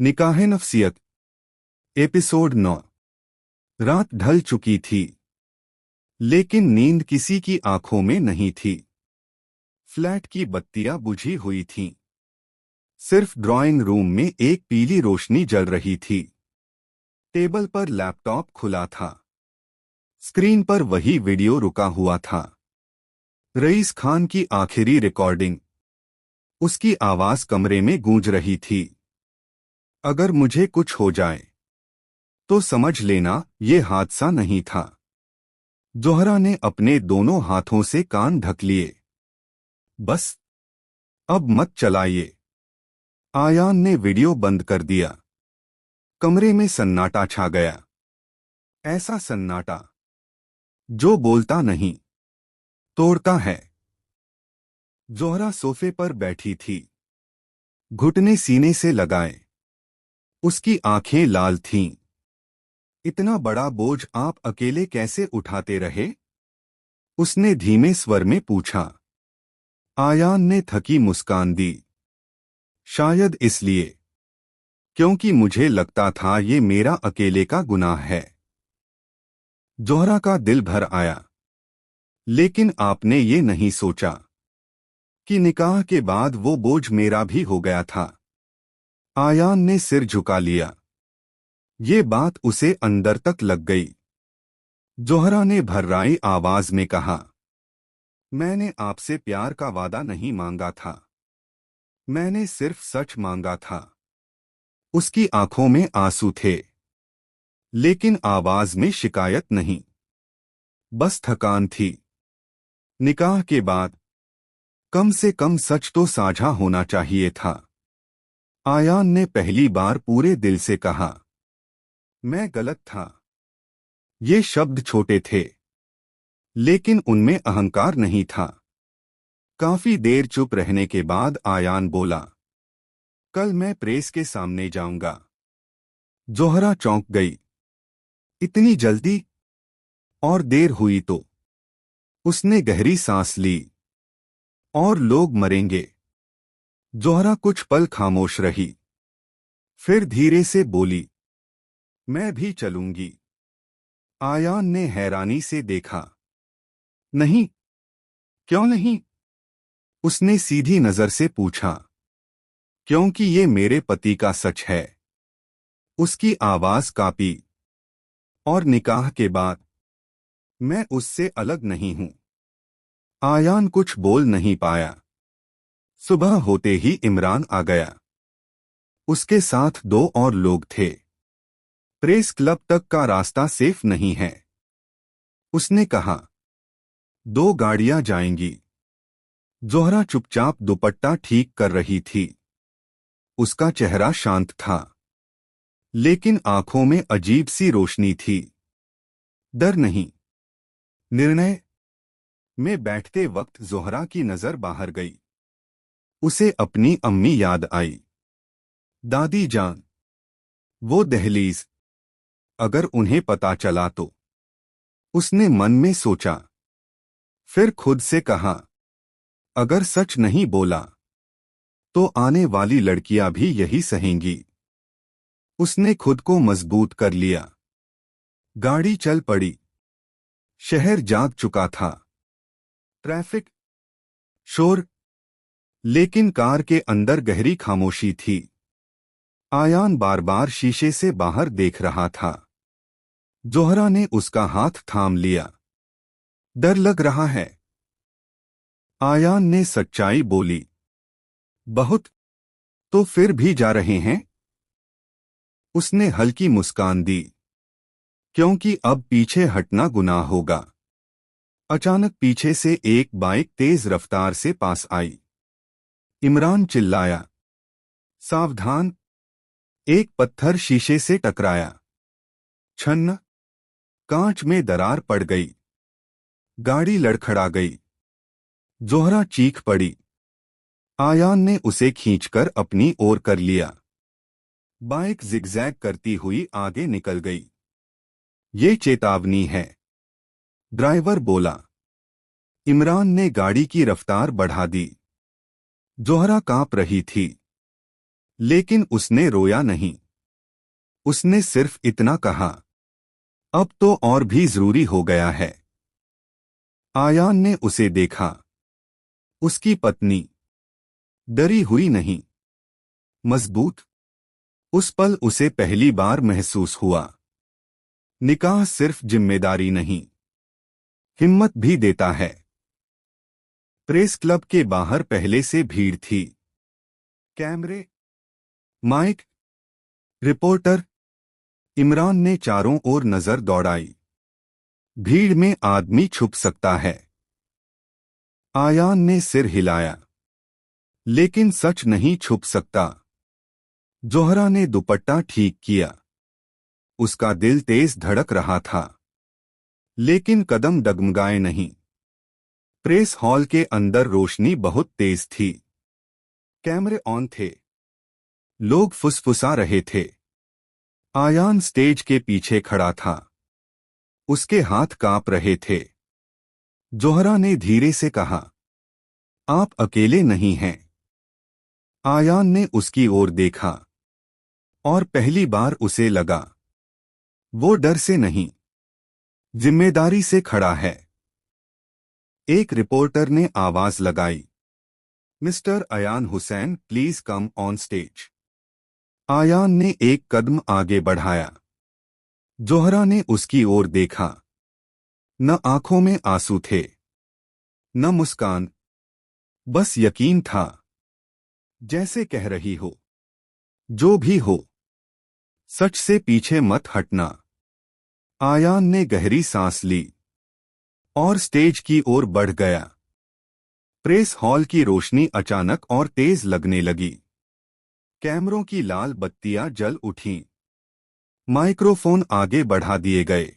निकाह नफसियत एपिसोड 9। रात ढल चुकी थी, लेकिन नींद किसी की आंखों में नहीं थी। फ्लैट की बत्तियां बुझी हुई थीं। सिर्फ ड्राइंग रूम में एक पीली रोशनी जल रही थी। टेबल पर लैपटॉप खुला था। स्क्रीन पर वही वीडियो रुका हुआ था। रईस खान की आखिरी रिकॉर्डिंग। उसकी आवाज कमरे में गूंज रही थी। अगर मुझे कुछ हो जाए तो समझ लेना ये हादसा नहीं था। जोहरा ने अपने दोनों हाथों से कान ढक लिए। बस अब मत चलाइए। आयान ने वीडियो बंद कर दिया। कमरे में सन्नाटा छा गया। ऐसा सन्नाटा जो बोलता नहीं, तोड़ता है। जोहरा सोफे पर बैठी थी, घुटने सीने से लगाए। उसकी आंखें लाल थीं। इतना बड़ा बोझ आप अकेले कैसे उठाते रहे? उसने धीमे स्वर में पूछा। आयान ने थकी मुस्कान दी। शायद इसलिए क्योंकि मुझे लगता था ये मेरा अकेले का गुनाह है। जोहरा का दिल भर आया। लेकिन आपने ये नहीं सोचा कि निकाह के बाद वो बोझ मेरा भी हो गया था। आयान ने सिर झुका लिया। ये बात उसे अंदर तक लग गई। जोहरा ने भर्राई आवाज में कहा, मैंने आपसे प्यार का वादा नहीं मांगा था। मैंने सिर्फ सच मांगा था। उसकी आंखों में आंसू थे, लेकिन आवाज में शिकायत नहीं, बस थकान थी। निकाह के बाद कम से कम सच तो साझा होना चाहिए था। आयान ने पहली बार पूरे दिल से कहा, मैं गलत था। ये शब्द छोटे थे, लेकिन उनमें अहंकार नहीं था। काफी देर चुप रहने के बाद आयान बोला, कल मैं प्रेस के सामने जाऊंगा। जोहरा चौंक गई। इतनी जल्दी? और देर हुई तो? उसने गहरी सांस ली। और लोग मरेंगे। जोहरा कुछ पल खामोश रही, फिर धीरे से बोली, मैं भी चलूंगी। आयान ने हैरानी से देखा। नहीं? क्यों नहीं? उसने सीधी नजर से पूछा। क्योंकि ये मेरे पति का सच है। उसकी आवाज कांपी। और निकाह के बाद मैं उससे अलग नहीं हूं। आयान कुछ बोल नहीं पाया। सुबह होते ही इमरान आ गया। उसके साथ दो और लोग थे। प्रेस क्लब तक का रास्ता सेफ नहीं है, उसने कहा। दो गाड़ियां जाएंगी। जोहरा चुपचाप दुपट्टा ठीक कर रही थी। उसका चेहरा शांत था, लेकिन आंखों में अजीब सी रोशनी थी। डर नहीं, निर्णय। में बैठते वक्त जोहरा की नजर बाहर गई। उसे अपनी अम्मी याद आई। दादी जान, वो दहलीज, अगर उन्हें पता चला तो? उसने मन में सोचा। फिर खुद से कहा, अगर सच नहीं बोला तो आने वाली लड़कियां भी यही सहेंगी। उसने खुद को मजबूत कर लिया। गाड़ी चल पड़ी। शहर जाग चुका था। ट्रैफिक, शोर, लेकिन कार के अंदर गहरी खामोशी थी। आयान बार बार शीशे से बाहर देख रहा था। जोहरा ने उसका हाथ थाम लिया। डर लग रहा है? आयान ने सच्चाई बोली। बहुत। तो फिर भी जा रहे हैं? उसने हल्की मुस्कान दी। क्योंकि अब पीछे हटना गुनाह होगा। अचानक पीछे से एक बाइक तेज रफ्तार से पास आई। इमरान चिल्लाया, सावधान। एक पत्थर शीशे से टकराया। छन्न। कांच में दरार पड़ गई। गाड़ी लड़खड़ा गई। जोहरा चीख पड़ी। आयान ने उसे खींचकर अपनी ओर कर लिया। बाइक जिगजैग करती हुई आगे निकल गई। ये चेतावनी है, ड्राइवर बोला। इमरान ने गाड़ी की रफ्तार बढ़ा दी। जोहरा कांप रही थी, लेकिन उसने रोया नहीं। उसने सिर्फ इतना कहा, अब तो और भी जरूरी हो गया है। आयान ने उसे देखा। उसकी पत्नी डरी हुई नहीं, मजबूत। उस पल उसे पहली बार महसूस हुआ, निकाह सिर्फ जिम्मेदारी नहीं, हिम्मत भी देता है। प्रेस क्लब के बाहर पहले से भीड़ थी। कैमरे, माइक, रिपोर्टर। इमरान ने चारों ओर नजर दौड़ाई। भीड़ में आदमी छुप सकता है। आयान ने सिर हिलाया। लेकिन सच नहीं छुप सकता। जोहरा ने दुपट्टा ठीक किया। उसका दिल तेज धड़क रहा था, लेकिन कदम डगमगाए नहीं। प्रेस हॉल के अंदर रोशनी बहुत तेज थी। कैमरे ऑन थे। लोग फुसफुसा रहे थे। आयान स्टेज के पीछे खड़ा था। उसके हाथ कांप रहे थे। जोहरा ने धीरे से कहा, आप अकेले नहीं हैं। आयान ने उसकी ओर देखा, और पहली बार उसे लगा, वो डर से नहीं, जिम्मेदारी से खड़ा है। एक रिपोर्टर ने आवाज लगाई, mister Ayan Hussain, please come on stage. Ayan ने एक कदम आगे बढ़ाया। जोहरा ने उसकी ओर देखा। न आंखों में आंसू थे, न मुस्कान, बस यकीन था। जैसे कह रही हो, जो भी हो, सच से पीछे मत हटना। आयान ने गहरी सांस ली और स्टेज की ओर बढ़ गया। प्रेस हॉल की रोशनी अचानक और तेज लगने लगी। कैमरों की लाल बत्तियां जल उठीं। माइक्रोफोन आगे बढ़ा दिए गए।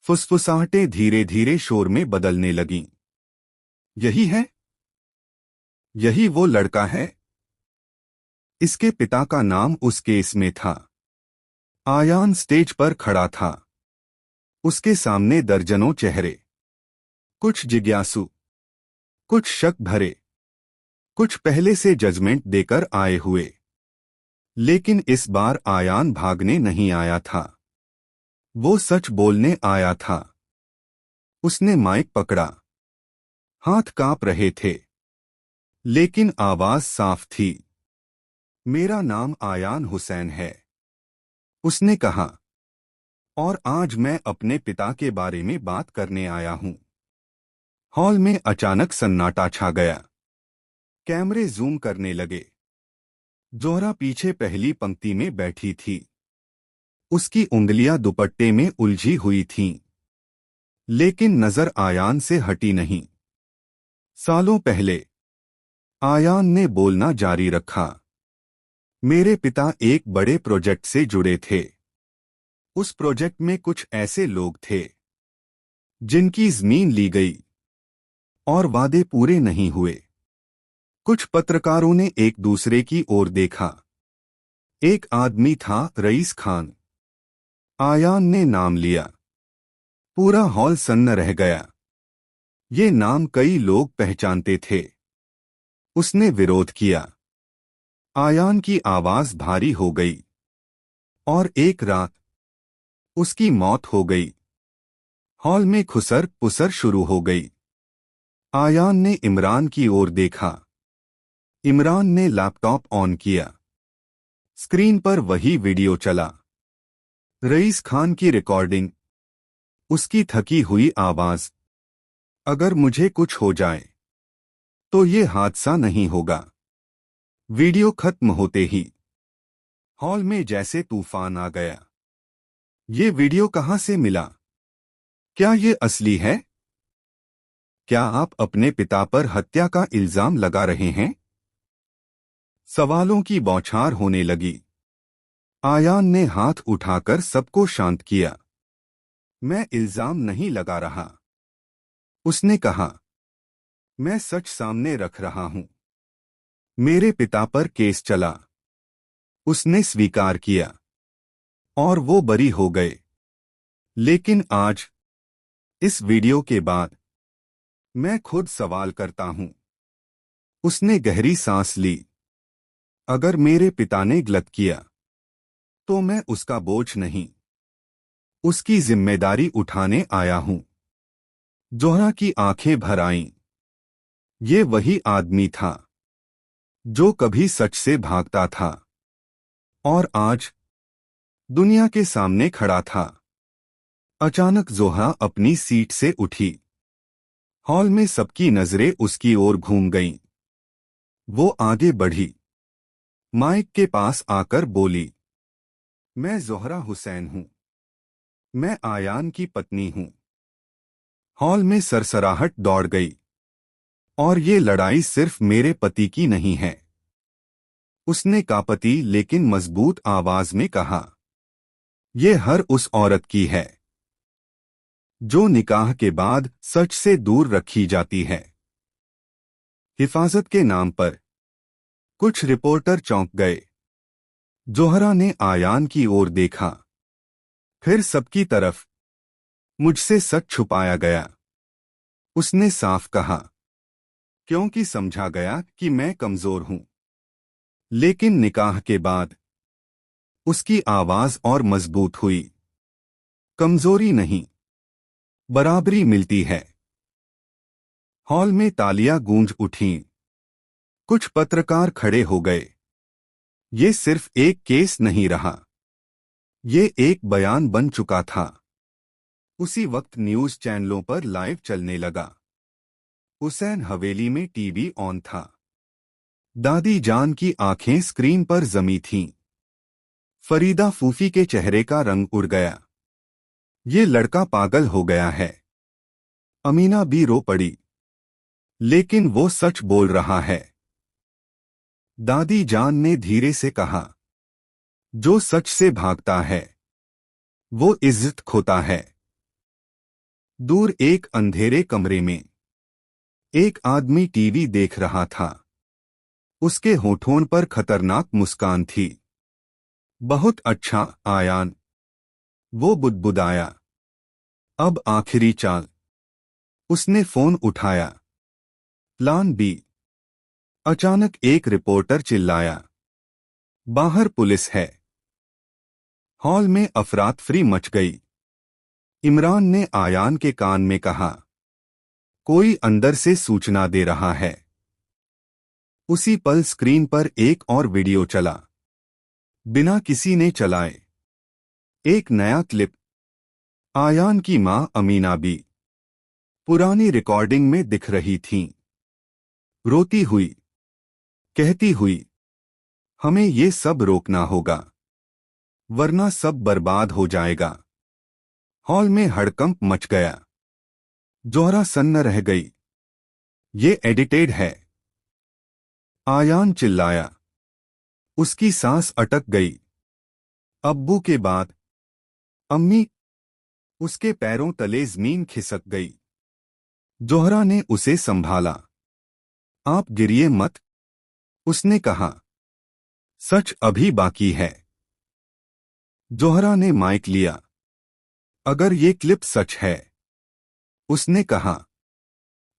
फुसफुसाहटें धीरे धीरे शोर में बदलने लगीं। यही है, यही वो लड़का है। इसके पिता का नाम उस केस में था। आयान स्टेज पर खड़ा था। उसके सामने दर्जनों चेहरे, कुछ जिज्ञासु, कुछ शक भरे, कुछ पहले से जजमेंट देकर आए हुए। लेकिन इस बार आयान भागने नहीं आया था, वो सच बोलने आया था। उसने माइक पकड़ा। हाथ कांप रहे थे, लेकिन आवाज साफ थी। मेरा नाम आयान हुसैन है, उसने कहा, और आज मैं अपने पिता के बारे में बात करने आया हूं। हॉल में अचानक सन्नाटा छा गया। कैमरे जूम करने लगे। जोहरा पीछे पहली पंक्ति में बैठी थी। उसकी उंगलियां दुपट्टे में उलझी हुई थीं, लेकिन नजर आयान से हटी नहीं। सालों पहले आयान ने बोलना जारी रखा। मेरे पिता एक बड़े प्रोजेक्ट से जुड़े थे। उस प्रोजेक्ट में कुछ ऐसे लोग थे जिनकी जमीन ली गई और वादे पूरे नहीं हुए। कुछ पत्रकारों ने एक दूसरे की ओर देखा। एक आदमी था रईस खान। आयान ने नाम लिया। पूरा हॉल सन्न रह गया। ये नाम कई लोग पहचानते थे। उसने विरोध किया। आयान की आवाज भारी हो गई। और एक रात उसकी मौत हो गई। हॉल में खुसर पुसर शुरू हो गई। आयान ने इमरान की ओर देखा। इमरान ने लैपटॉप ऑन किया। स्क्रीन पर वही वीडियो चला। रईस खान की रिकॉर्डिंग, उसकी थकी हुई आवाज, अगर मुझे कुछ हो जाए तो ये हादसा नहीं होगा। वीडियो खत्म होते ही हॉल में जैसे तूफान आ गया। ये वीडियो कहां से मिला? क्या ये असली है? क्या आप अपने पिता पर हत्या का इल्जाम लगा रहे हैं? सवालों की बौछार होने लगी। आयान ने हाथ उठाकर सबको शांत किया। मैं इल्जाम नहीं लगा रहा, उसने कहा। मैं सच सामने रख रहा हूं। मेरे पिता पर केस चला, उसने स्वीकार किया, और वो बरी हो गए। लेकिन आज, इस वीडियो के बाद, मैं खुद सवाल करता हूं। उसने गहरी सांस ली। अगर मेरे पिता ने गलत किया तो मैं उसका बोझ नहीं, उसकी जिम्मेदारी उठाने आया हूं। जोहरा की आंखें भर आईं। ये वही आदमी था जो कभी सच से भागता था और आज दुनिया के सामने खड़ा था। अचानक जोहरा अपनी सीट से उठी। हॉल में सबकी नजरें उसकी ओर घूम गईं। वो आगे बढ़ी, माइक के पास आकर बोली, मैं जोहरा हुसैन हूं। मैं आयान की पत्नी हूं। हॉल में सरसराहट दौड़ गई। और ये लड़ाई सिर्फ मेरे पति की नहीं है, उसने कांपती लेकिन मजबूत आवाज में कहा। ये हर उस औरत की है जो निकाह के बाद सच से दूर रखी जाती है। हिफाजत के नाम पर कुछ रिपोर्टर चौंक गए। जोहरा ने आयान की ओर देखा, फिर सबकी तरफ। मुझसे सच छुपाया गया, उसने साफ कहा, क्योंकि समझा गया कि मैं कमजोर हूं। लेकिन निकाह के बाद उसकी आवाज और मजबूत हुई। कमजोरी नहीं, बराबरी मिलती है। हॉल में तालियां गूंज उठीं। कुछ पत्रकार खड़े हो गए। ये सिर्फ एक केस नहीं रहा, ये एक बयान बन चुका था। उसी वक्त न्यूज चैनलों पर लाइव चलने लगा। हुसैन हवेली में टीवी ऑन था। दादी जान की आंखें स्क्रीन पर जमी थीं। फरीदा फूफी के चेहरे का रंग उड़ गया। ये लड़का पागल हो गया है। अमीना भी रो पड़ी। लेकिन वो सच बोल रहा है। दादी जान ने धीरे से कहा, जो सच से भागता है वो इज्जत खोता है। दूर एक अंधेरे कमरे में एक आदमी टीवी देख रहा था। उसके होठों पर खतरनाक मुस्कान थी। बहुत अच्छा आयान, वो बुदबुदाया। अब आखिरी चाल। उसने फोन उठाया। Plan B. अचानक एक रिपोर्टर चिल्लाया, बाहर पुलिस है। हॉल में अफरातफरी मच गई। इमरान ने आयान के कान में कहा, कोई अंदर से सूचना दे रहा है। उसी पल स्क्रीन पर एक और वीडियो चला, बिना किसी ने चलाए। एक नया क्लिप। आयान की मां अमीना भी पुरानी रिकॉर्डिंग में दिख रही थीं। रोती हुई, कहती हुई, हमें ये सब रोकना होगा, वरना सब बर्बाद हो जाएगा। हॉल में हड़कंप मच गया। जोहरा सन्न रह गई। ये एडिटेड है। आयान चिल्लाया। उसकी सांस अटक गई। अब्बू के बाद अम्मी। उसके पैरों तले जमीन खिसक गई। जोहरा ने उसे संभाला। आप गिरिए मत, उसने कहा, सच अभी बाकी है। जोहरा ने माइक लिया। अगर ये क्लिप सच है, उसने कहा,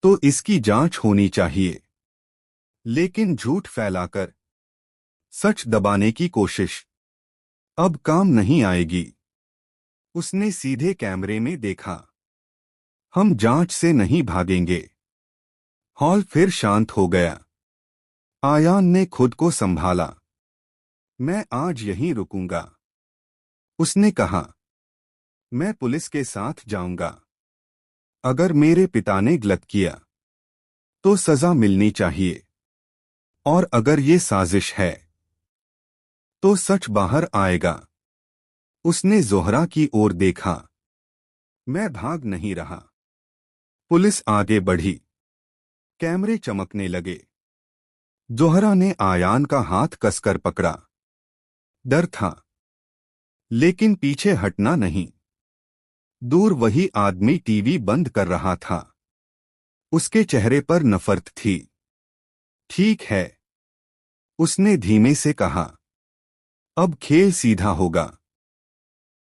तो इसकी जांच होनी चाहिए। लेकिन झूठ फैलाकर सच दबाने की कोशिश अब काम नहीं आएगी। उसने सीधे कैमरे में देखा। हम जांच से नहीं भागेंगे। हॉल फिर शांत हो गया। आयान ने खुद को संभाला। मैं आज यहीं रुकूंगा, उसने कहा। मैं पुलिस के साथ जाऊंगा। अगर मेरे पिता ने गलत किया तो सजा मिलनी चाहिए। और अगर ये साजिश है तो सच बाहर आएगा। उसने जोहरा की ओर देखा। मैं भाग नहीं रहा। पुलिस आगे बढ़ी। कैमरे चमकने लगे। जोहरा ने आयान का हाथ कसकर पकड़ा। डर था, लेकिन पीछे हटना नहीं। दूर वही आदमी टीवी बंद कर रहा था। उसके चेहरे पर नफरत थी। ठीक है, उसने धीमे से कहा, अब खेल सीधा होगा।